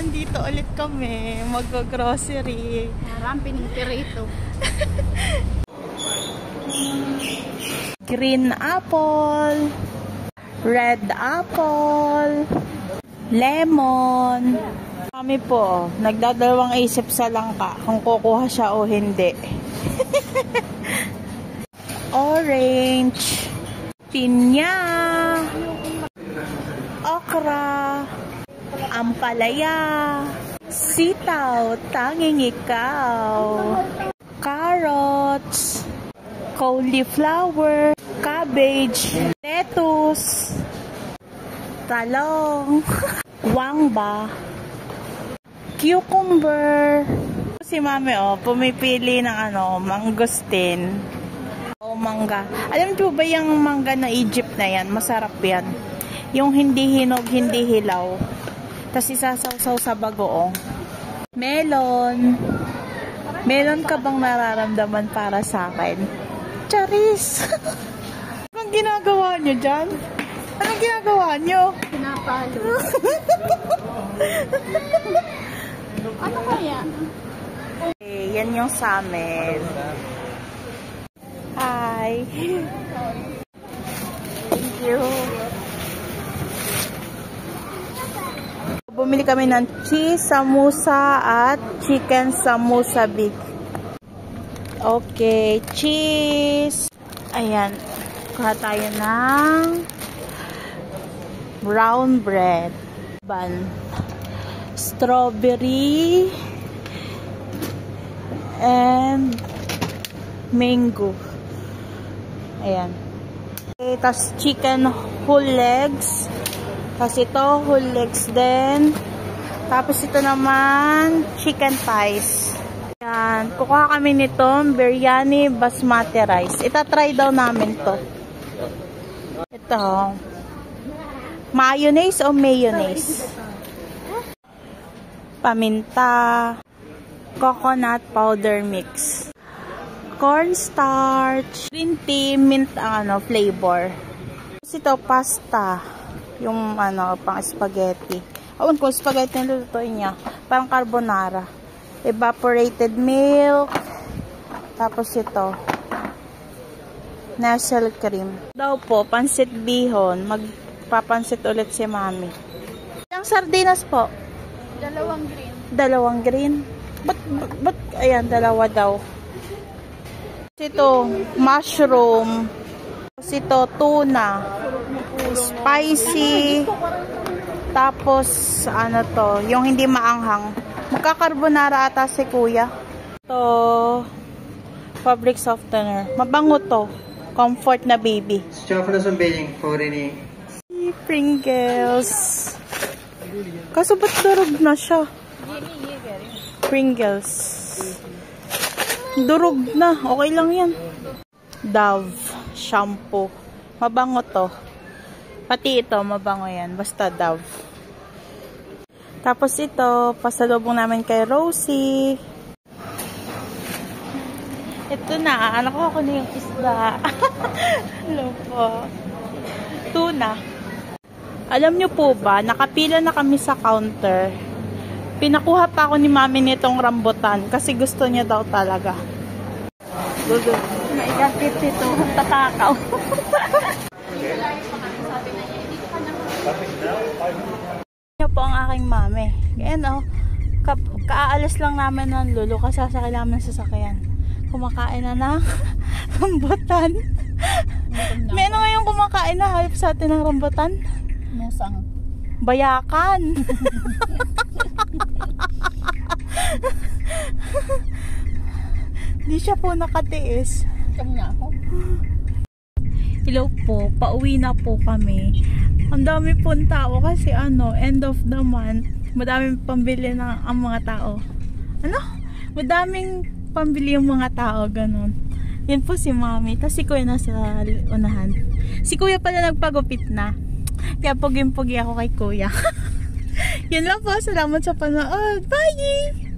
nandito ulit kami. Mag-grocery. Marami pinipirito. Green apple. Red apple. Lemon. Kami po, nagdadalawang isip sa langka kung kukuha siya o hindi. Orange. Pinya. Okra. Ampalaya. Sitaw. Tanging ikaw. Carrots. Cauliflower. Cabbage. Lettuce. Talong. Wangba. Cucumber. Si mami pumipili ng mangosteen o mangga. Alam niyo ba yung mangga na Egypt na yan? Masarap yan. Yung hindi hinog, hindi hilaw. Tapos isasawsaw sa bagoong. Melon. Melon ka bang nararamdaman para sa akin? Charis! Anong ginagawa niyo dyan? Anong ginagawa niyo? Pinapalo. Ano kaya? Okay, yan yung sa amin. Hi! Thank you! Bumili kami ng cheese samosa at chicken samosa big. Okay, cheese! Ayan. Kuha tayo ng brown bread. Bun. Strawberry and mango. Ayan. Okay, tas chicken whole legs. Tas ito whole legs din. Tapos ito naman chicken thighs. Ayan. Kukuha kami nito biryani basmati rice. Ita-try daw namin to. Ito. Mayonnaise o mayonnaise? Paminta, coconut powder mix, cornstarch, green tea, mint flavor. Tapos ito pasta, yung pang spaghetti. Awan ko spaghetti na lulutuin niya, parang carbonara. Evaporated milk. Tapos ito Nestle cream. Daw po pansit bihon, magpapansit ulit si mami. Ang sardinas po. Dalawang green. Dalawang green? Ba't ayan, dalawa daw. Ito, mushroom. Tapos ito, tuna. Spicy. Tapos, yung hindi maanghang. Magkakarbonara ata si kuya. Ito, fabric softener. Mabango to. Comfort na baby. Pringles. Kaso ba't durog na siya? Pringles. Durog na. Okay lang yan. Dove. Shampoo. Mabango to. Pati ito, mabango yan. Basta Dove. Tapos ito, pasalubong namin kay Rosie. Ito na. Anak ko na yung isda. Hello po. Tuna. Alam nyo po ba, nakapila na kami sa counter. Pinakuha pa ako ni mami nitong rambutan kasi gusto niya daw talaga. Gusto. May gapit ito. Tatakaw. Ito po ang aking mami. Ayan kaalis lang namin ng lulo kasi sasakay namin sa sasakyan. Kumakain na ng rambutan. May ngayong kumakain na halip sa atin ng rambutan. Musang. Bayakan. Di siya po nakatiis. Come nga ako. Hello po, pauwi na po kami. Ang dami pong tao kasi end of the month. Madaming pambili ng ang mga tao. Madaming pambili yung mga tao, ganun. Yan po si mami. Tapos si kuya nasa unahan. Si kuya pala nagpagupit na. Kaya puging-pugi ako kay kuya. Yan lang po. Salamat sa panood. Bye!